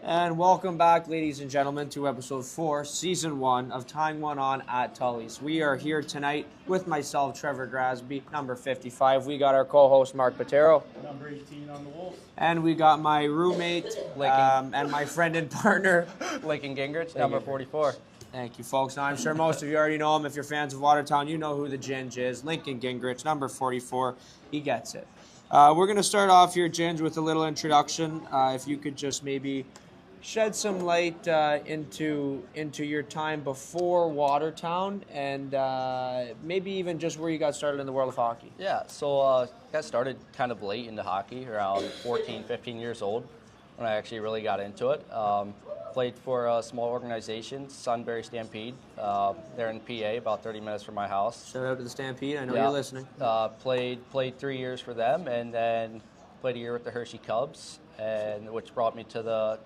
And welcome back, ladies and gentlemen, to episode 4, season 1 of Tying One On at Tully's. We are here tonight with myself, Trevor Grasby, number 55. We got our co-host, Mark Patero. Number 18 on the Wolves. And we got my roommate and my friend and partner, Lincoln Gingerich, number 44. Thank you, folks. Now, I'm sure most of you already know him. If you're fans of Watertown, you know who the Ginge is. Lincoln Gingerich, number 44. He gets it. We're going to start off here, Ginge, with a little introduction. If you could just maybe shed some light into your time before Watertown and maybe even just where you got started in the world of hockey. Yeah, so got started kind of late into hockey, around 14, 15 years old, when I actually really got into it. Played for a small organization, Sunbury Stampede. They're in PA, about 30 minutes from my house. Shout out to the Stampede. I know you're listening. Played 3 years for them, and then played a year with the Hershey Cubs, and which brought me to the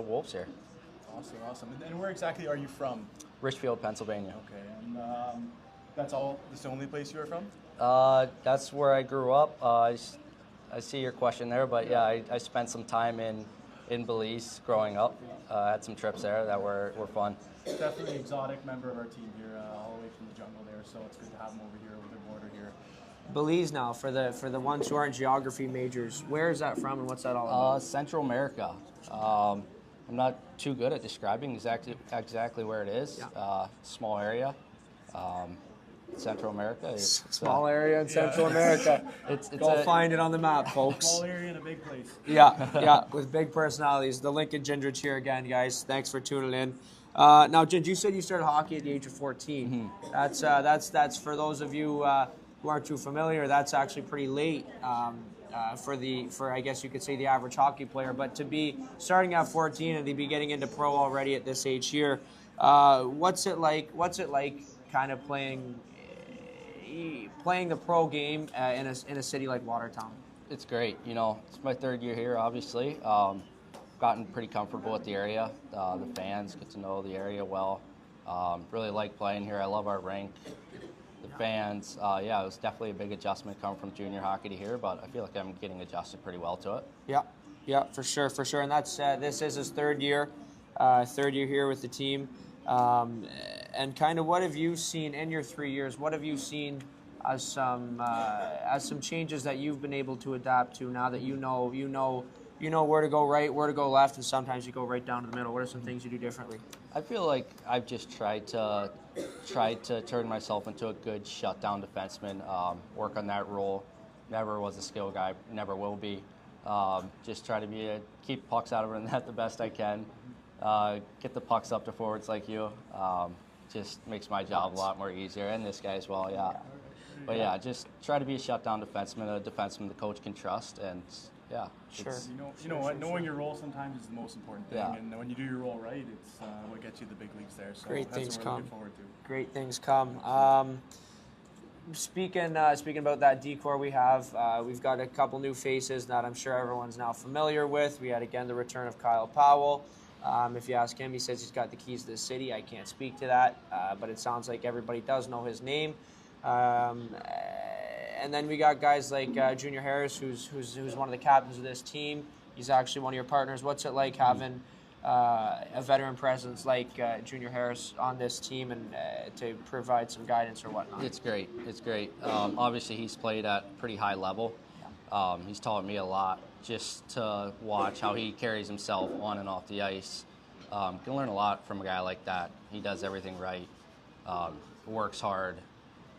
Wolves here. Awesome. And where exactly are you from? Richfield, Pennsylvania. Okay, and that's the only place you are from? That's where I grew up. I see your question there, but yeah, I spent some time in Belize growing up. Had some trips there that were fun. Definitely an exotic member of our team here, all the way from the jungle there, so it's good to have him over here over the border here. Belize now, for the ones who aren't geography majors, where is that from and what's that all about? Central America. I'm not too good at describing exactly where it is. Yeah. Small area. Central America. Small area in Central America. Go find it on the map, folks. Small area in a big place. Yeah, with big personalities. The Lincoln Gingerich here again, guys. Thanks for tuning in. Now, Ginge, you said you started hockey at the age of 14. Mm-hmm. That's for those of you who aren't too familiar. That's actually pretty late for I guess you could say the average hockey player. But to be starting at 14 and to be getting into pro already at this age here, what's it like? Kind of playing the pro game in a city like Watertown? It's great. It's my 3rd year here, obviously. Gotten pretty comfortable with the area. The fans get to know the area well. Really like playing here. I love our rink. The fans, it was definitely a big adjustment coming from junior hockey to here, but I feel like I'm getting adjusted pretty well to it. Yeah, for sure. And that's this is his 3rd year here with the team. And kind of what have you seen in your 3 years? What have you seen as some changes that you've been able to adapt to now that you know where to go right, where to go left, and sometimes you go right down to the middle? What are some things you do differently? I feel like I've just tried to turn myself into a good shutdown defenseman. Work on that role. Never was a skill guy. Never will be. Just try to keep pucks out of the net the best I can. Get the pucks up to forwards like you. Just makes my job a lot more easier, and this guy as well, yeah. But yeah, just try to be a shutdown defenseman, a defenseman the coach can trust, and yeah. Sure. You know what? Knowing your role sometimes is the most important thing, Yeah. and when you do your role right, it's what gets you the big leagues there. So Great that's things what we're come. looking forward to. Great things come. Speaking about that decor we have, we've got a couple new faces that I'm sure everyone's now familiar with. We had, again, the return of Kyle Powell. If you ask him, he says he's got the keys to the city. I can't speak to that, but it sounds like everybody does know his name. And then we got guys like Junior Harris, who's one of the captains of this team. He's actually one of your partners. What's it like having a veteran presence like Junior Harris on this team and to provide some guidance or whatnot? It's great. Obviously, he's played at a pretty high level. He's taught me a lot just to watch how he carries himself on and off the ice. Can learn a lot from a guy like that. He does everything right, works hard,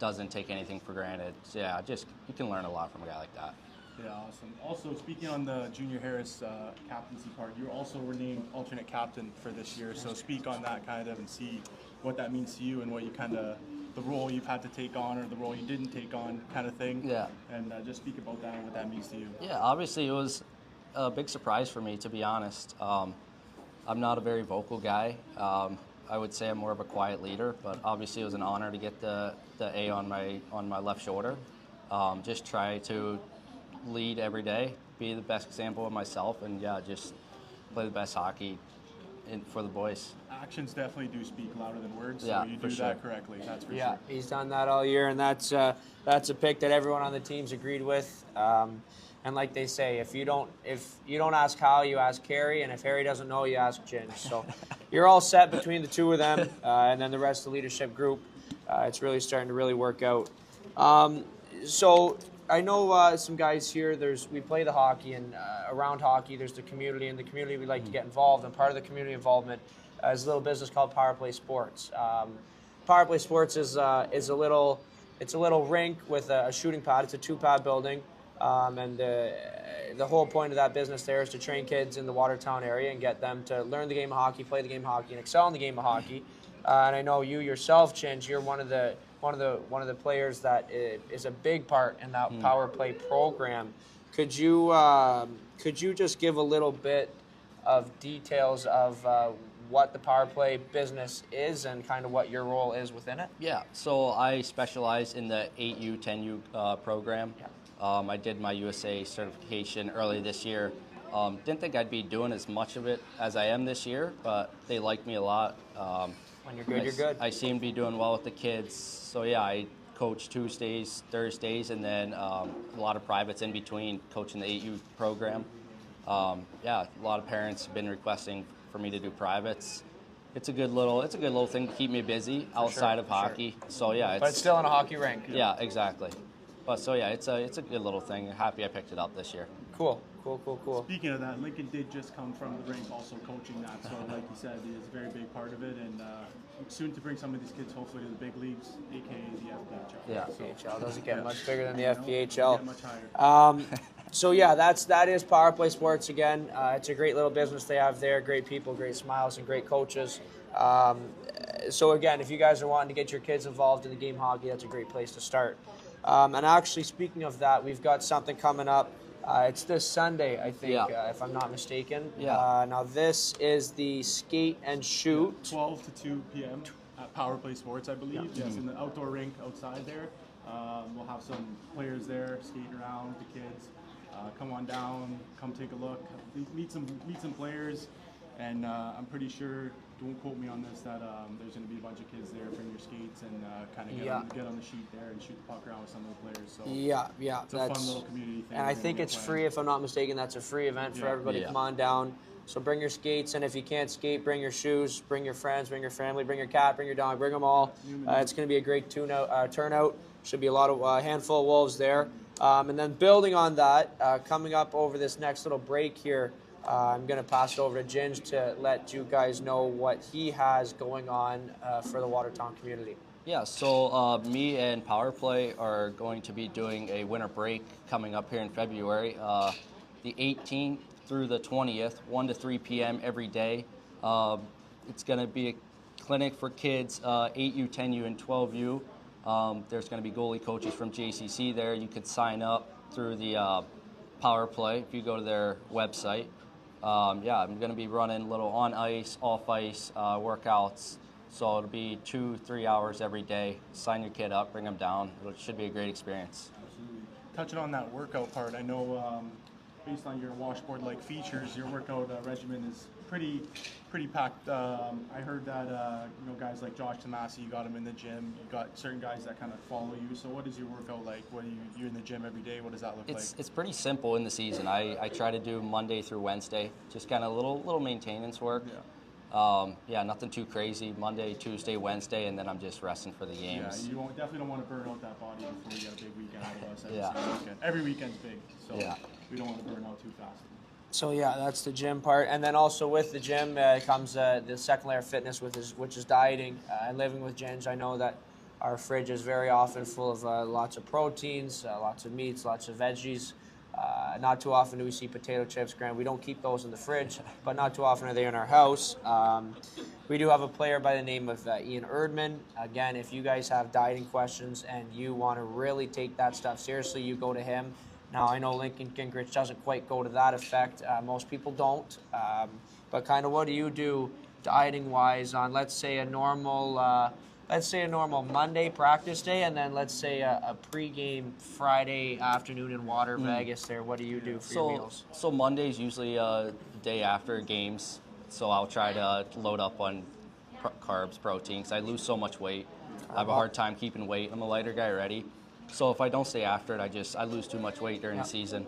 doesn't take anything for granted. So yeah, you can learn a lot from a guy like that. Yeah, awesome. Also, speaking on the Junior Harris captaincy part, you also were named alternate captain for this year. So speak on that kind of and see what that means to you and what you kind of, the role you've had to take on or the role you didn't take on kind of thing. Yeah. And just speak about that and what that means to you. Yeah, obviously it was a big surprise for me, to be honest. I'm not a very vocal guy. I would say I'm more of a quiet leader, but obviously it was an honor to get the A on my left shoulder. Just try to lead every day, be the best example of myself, and yeah, just play the best hockey for the boys. Actions definitely do speak louder than words, so Yeah, you for do sure. that correctly, that's for Yeah, sure. he's done that all year, and that's a pick that everyone on the team's agreed with. And like they say, if you don't ask Kyle, you ask Harry, and if Harry doesn't know, you ask Ginge. So you're all set between the two of them, and then the rest of the leadership group. It's really starting to really work out. So I know some guys here. We play the hockey, and around hockey, there's the community. In the community, we like to get involved. And part of the community involvement is a little business called Power Play Sports. Power Play Sports is a little rink with a shooting pad. It's a 2-pad building. And the whole point of that business there is to train kids in the Watertown area and get them to learn the game of hockey, play the game of hockey, and excel in the game of hockey. And I know you yourself, Ginge, you're one of the players that is a big part in that Power Play program. Could you just give a little bit of details of what the Power Play business is and kind of what your role is within it? Yeah, so I specialize in the 8U, 10U program. Yeah. I did my USA certification early this year. Didn't think I'd be doing as much of it as I am this year, but they like me a lot. When you're good, you're good. I seem to be doing well with the kids. So yeah, I coach Tuesdays, Thursdays, and then a lot of privates in between coaching the 8U program. Yeah, a lot of parents have been requesting for me to do privates. It's a good little thing to keep me busy outside of hockey. Sure. So yeah, But it's still in a hockey rink. Yeah, exactly. But so yeah, it's a good little thing. Happy I picked it up this year. Cool. Speaking of that, Lincoln did just come from the rink also coaching that. So like you said, it is a very big part of it, and soon to bring some of these kids hopefully to the big leagues, aka the FPHL. Yeah, FPHL doesn't get much bigger than the No, FPHL. get much higher. So yeah, that is Power Play Sports again. It's a great little business they have there. Great people, great smiles, and great coaches. So again, if you guys are wanting to get your kids involved in the game of hockey, that's a great place to start. And actually, speaking of that, we've got something coming up. It's this Sunday, I think, if I'm not mistaken. Yeah. Now this is the skate and shoot. 12 to 2 p.m. at Power Play Sports, I believe. Yeah. Yes, in the outdoor rink outside there. We'll have some players there skating around with the kids. Come on down, come take a look, meet some players, and I'm pretty sure, don't quote me on this, that there's going to be a bunch of kids there. Bring your skates and kind of get on the sheet there and shoot the puck around with some of the players. So Yeah, it's a fun little community thing. And I think it's free, if I'm not mistaken. That's a free event for everybody. Yeah. Come on down. So bring your skates, and if you can't skate, bring your shoes, bring your friends, bring your family, bring your cat, bring your dog, bring them all. It's going to be a great turnout. Should be a handful of Wolves there. And then building on that, coming up over this next little break here, I'm going to pass it over to Ginge to let you guys know what he has going on for the Watertown community. Yeah, so me and Power Play are going to be doing a winter break coming up here in February, the 18th through the 20th, 1 to 3 p.m. every day. It's going to be a clinic for kids, 8U, 10U, and 12U. There's going to be goalie coaches from JCC there. You could sign up through the Power Play if you go to their website. Yeah, I'm going to be running little on ice, off ice workouts. So it'll be 2-3 hours every day. Sign your kid up, bring them down. It should be a great experience. Absolutely. Touching on that workout part, I know based on your washboard-like features, your workout regimen is pretty packed. I heard that guys like Josh Tomasi, you got him in the gym. You got certain guys that kind of follow you. So what is your workout like? What you're in the gym every day? What does that look like? It's pretty simple in the season. I try to do Monday through Wednesday, just kind of little maintenance work. Yeah, nothing too crazy. Monday, Tuesday, Wednesday, and then I'm just resting for the games. Yeah, you definitely don't want to burn out that body before you get a big weekend out of us every Yeah. single weekend. Every weekend's big, so Yeah. we don't want to burn out too fast. So yeah, that's the gym part, and then also with the gym comes the second layer of fitness, which is dieting and living with Ginge. I know that our fridge is very often full of lots of proteins, lots of meats, lots of veggies. Not too often do we see potato chips. Granted, we don't keep those in the fridge, but not too often are they in our house. We do have a player by the name of Ian Erdman. Again, if you guys have dieting questions and you want to really take that stuff seriously, you go to him. Now, I know Lincoln Gingerich doesn't quite go to that effect. Most people don't. But kind of what do you do dieting-wise on, let's say, a normal Monday practice day, and then let's say a pregame Friday afternoon in Vegas there. What do you do for your meals? So Monday's usually the day after games, so I'll try to load up on carbs, proteins. I lose so much weight. I have a hard time keeping weight. I'm a lighter guy already. So if I don't stay after it, I lose too much weight during the season.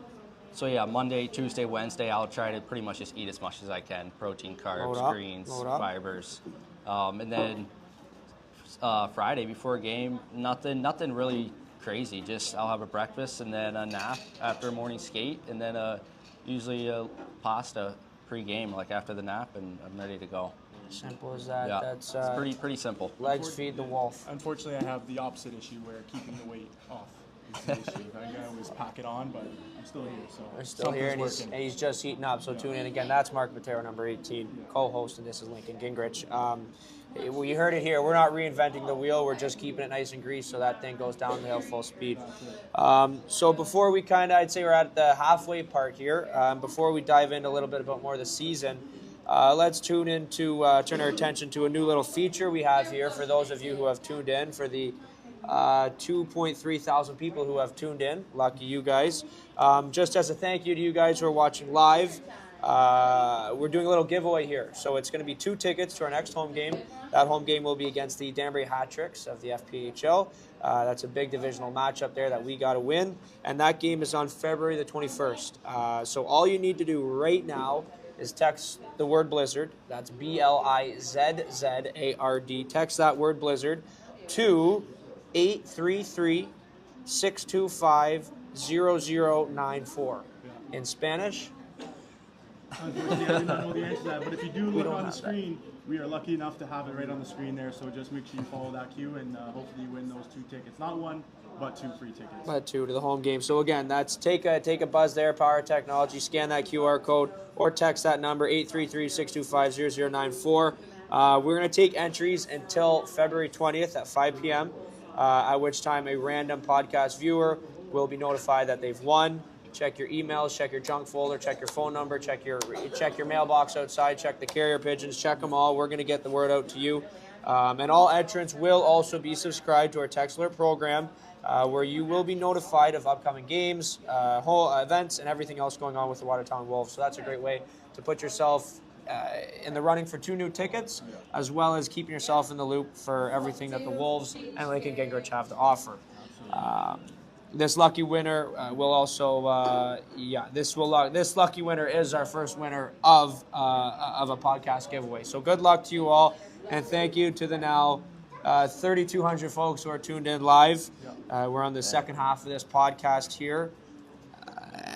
So yeah, Monday, Tuesday, Wednesday, I'll try to pretty much just eat as much as I can: protein, Load carbs, up, greens, load up. fibers, and then Friday before a game, nothing really crazy. Just I'll have a breakfast and then a nap after a morning skate, and then usually a pasta pre-game, like after the nap, and I'm ready to go. Simple as that. Yeah, That's it's pretty simple. legs feed the wolf. Unfortunately, I have the opposite issue where keeping the weight off is the issue. I always pack it on, but I'm still here. So We're still here, and something's working. he's just heating up. So tune in again. That's Mark Matero, number 18, co-host, and this is Lincoln Gingerich. We heard it here. We're not reinventing the wheel. We're just keeping it nice and greased so that thing goes down the hill full speed. So before we I'd say we're at the halfway part here. Before we dive into a little bit about more of the season, let's turn our attention to a new little feature we have here for those of you who have tuned in, for the 2.3 thousand people who have tuned in. Lucky you guys. Just as a thank you to you guys who are watching live, we're doing a little giveaway here. So it's going to be 2 tickets to our next home game. That home game will be against the Danbury Hat-Tricks of the FPHL. That's a big divisional matchup there that we got to win. And that game is on February the 21st. So all you need to do right now is text the word Blizzard. That's BLIZZARD. Text that word Blizzard to 833-625-0094. In Spanish? Unfortunately, I did not know the answer to that, but if you do look on the screen, we are lucky enough to have it right on the screen there, so just make sure you follow that cue, and hopefully you win those 2 tickets. Not 1, but 2 free tickets. But 2 to the home game. So again, that's take a buzz there, Power Technology, scan that QR code, or text that number, 833-625-0094. We're going to take entries until February 20th at 5 p.m., at which time a random podcast viewer will be notified that they've won. Check your emails, check your junk folder, check your phone number, check your mailbox outside, check the carrier pigeons, check them all. We're going to get the word out to you. And all entrants will also be subscribed to our Text Alert program, where you will be notified of upcoming games, events, and everything else going on with the Watertown Wolves. So that's a great way to put yourself in the running for 2 new tickets, as well as keeping yourself in the loop for everything that the Wolves and Lincoln Gingerich have to offer. This lucky winner will also, this lucky winner is our first winner of a podcast giveaway. So good luck to you all, and thank you to the now 3,200 folks who are tuned in live. We're on the second half of this podcast here.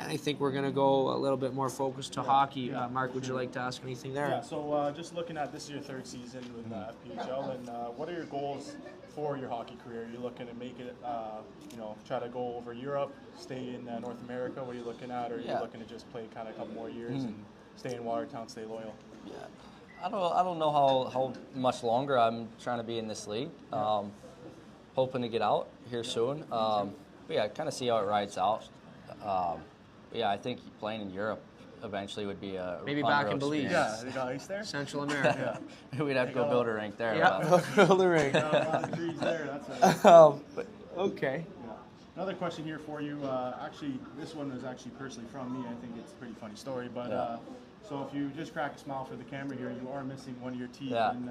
I think we're going to go a little bit more focused to hockey. Mark, would you like to ask anything there? Yeah, so just looking at this is your 3rd season with FPHL, and what are your goals for your hockey career? Are you looking to make it, try to go over Europe, stay in North America? What are you looking at? Or are you looking to just play kind of a couple more years and stay in Watertown, stay loyal? Yeah, I don't know how much longer I'm trying to be in this league. Hoping to get out here soon. But yeah, kind of see how it rides out. I think playing in Europe eventually would be a maybe fun back road in Belize. experience. Yeah, they got ice there? Central America. We'd have to go build a rink there. Yeah, build a ring. A lot of trees there, that's right. Okay. Yeah. Another question here for you. Actually, this one was actually personally from me. I think it's a pretty funny story. But so if you just crack a smile for the camera here, you are missing one of your teeth. Yeah. And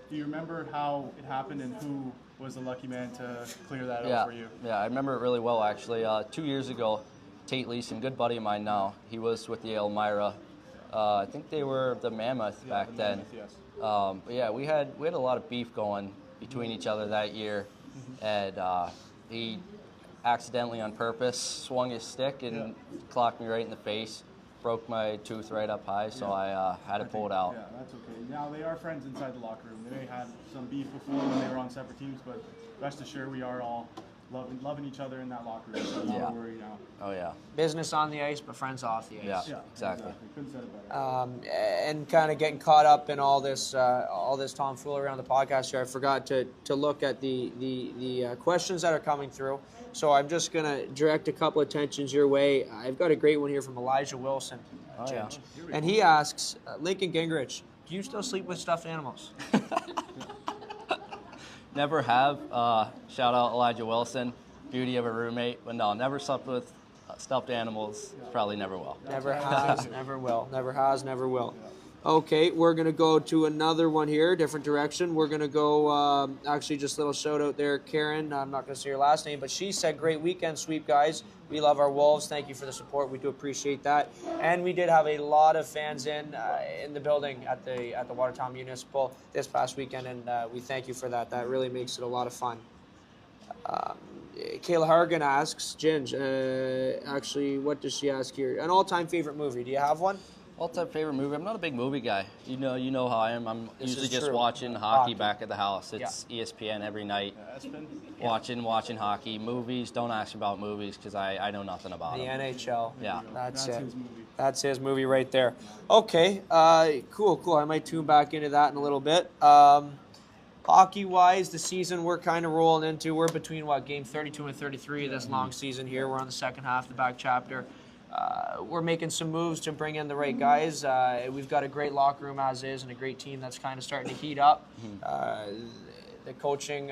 do you remember how it happened and who was the lucky man to clear that out for you? Yeah, I remember it really well, actually. 2 years ago, Tate Leeson, good buddy of mine now, he was with the Elmira. I think they were the Mammoth back then. Yes. But yeah, we had a lot of beef going between each other that year, and he accidentally, on purpose, swung his stick and clocked me right in the face, broke my tooth right up high, so I had to pull it out. Yeah, that's okay. Now they are friends inside the locker room. They may have had some beef before when they were on separate teams, but rest assured we are all loving each other in that locker room. So not a worry now. Oh yeah. Business on the ice, but friends off the ice. Yeah, exactly. Couldn't say it better. And kind of getting caught up in all this tomfoolery on the podcast here, I forgot to look at the questions that are coming through. So I'm just going to direct a couple attentions your way. I've got a great one here from Elijah Wilson. Ginge. And he asks, Lincoln Gingerich, do you still sleep with stuffed animals? Never have. Shout out Elijah Wilson, beauty of a roommate. But no, never slept with stuffed animals. Probably never will. Never has, never will. Never has, never will. Okay, we're going to go to another one here, different direction. We're going to go, actually, just a little shout out there, Karen. I'm not going to say your last name, but she said, great weekend sweep, guys. We love our Wolves. Thank you for the support. We do appreciate that. And we did have a lot of fans in the building at the Watertown Municipal this past weekend, and we thank you for that. That really makes it a lot of fun. Kayla Hargan asks, Ginge, actually, what does she ask here? An all-time favorite movie. Do you have one? All-time favorite movie. I'm not a big movie guy. You know how I am. I'm This usually is just true. watching hockey back at the house. It's ESPN every night. Watching hockey. Movies. Don't ask me about movies because I know nothing about The them. NHL. Yeah. That's it. his movie. That's his movie right there. Okay, cool. I might tune back into that in a little bit. Hockey-wise, the season we're kind of rolling into, we're between, game 32 and 33 of this long season here. We're on the second half of the back chapter. We're making some moves to bring in the right guys. We've got a great locker room as is and a great team that's kind of starting to heat up. The coaching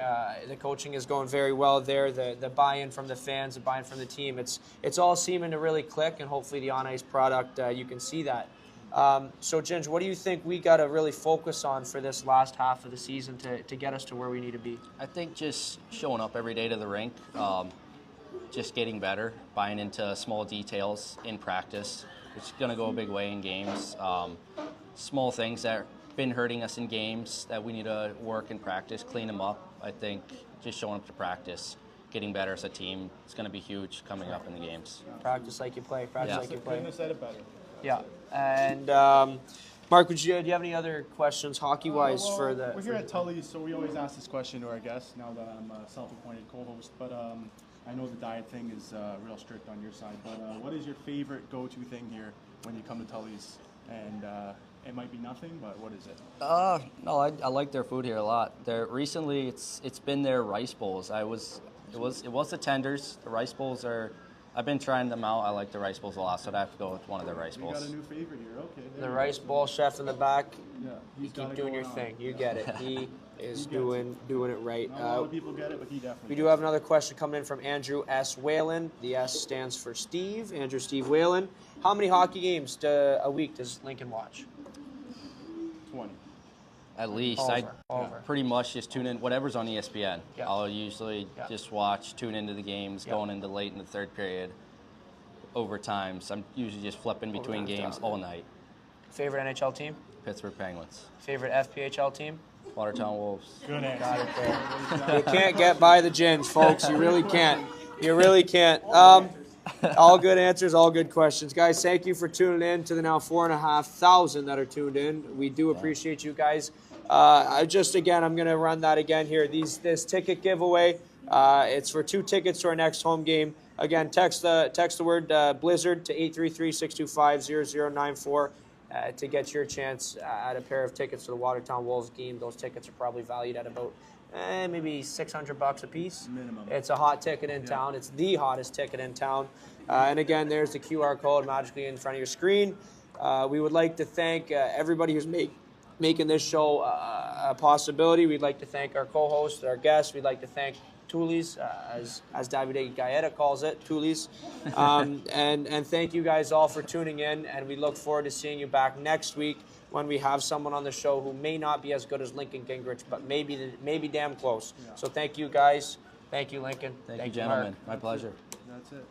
is going very well there. The buy-in from the fans, the buy-in from the team, it's all seeming to really click, and hopefully the on-ice product, you can see that. So, Ginge, what do you think we got to really focus on for this last half of the season to get us to where we need to be? I think just showing up every day to the rink, just getting better, buying into small details in practice, which is going to go a big way in games. Small things that have been hurting us in games that we need to work in practice, clean them up. I think just showing up to practice, getting better as a team, it's going to be huge coming up in the games. Practice like you play. Practice like you play. Couldn't have said it better. Yeah. And Mark, do you have any other questions hockey-wise for the? We're here at Tully, so we always ask this question to our guests. Now that I'm a self-appointed co-host, but I know the diet thing is real strict on your side. But what is your favorite go-to thing here when you come to Tully's? And it might be nothing, but what is it? No, I like their food here a lot. Recently, it's been their rice bowls. It was the tenders. The rice bowls are. I've been trying them out. I like the rice bowls a lot, so I'd have to go with one of their rice You bowls. got a new favorite here. Okay. The rice bowl chef in the back. Yeah. You keep doing your thing. You get it. He is doing it right. Not a lot of people get it, but he definitely. We do have another question coming in from Andrew S. Whalen. The S stands for Steve. Andrew Steve Whalen. How many hockey games a week does Lincoln watch? 20. At least. Over. Pretty much just tune in. Whatever's on ESPN. Yeah. I'll usually just tune into the games, going into late in the third period, overtimes. I'm usually just flipping between games all night. Favorite NHL team? Pittsburgh Penguins. Favorite FPHL team? Watertown Wolves. Good answer. Got it there. You can't get by the Ginge, folks. You really can't. You really can't. All good answers, all good questions. Guys, thank you for tuning in to the now 4,500 that are tuned in. We do appreciate you guys. I'm going to run that again here. This ticket giveaway, it's for 2 tickets to our next home game. Again, text the word Blizzard to 833-625-0094 to get your chance at a pair of tickets to the Watertown Wolves game. Those tickets are probably valued at about maybe $600 a piece. Minimum. It's a hot ticket in town. It's the hottest ticket in town. And again, there's the QR code magically in front of your screen. We would like to thank everybody who's making this show a possibility. We'd like to thank our co-hosts, our guests. We'd like to thank Tully's, as Davide Gaeta calls it, Tully's. And thank you guys all for tuning in, and we look forward to seeing you back next week when we have someone on the show who may not be as good as Lincoln Gingerich, but maybe damn close. So thank you guys. Thank you, Lincoln. Thank you, gentlemen. Mark. My pleasure. That's it.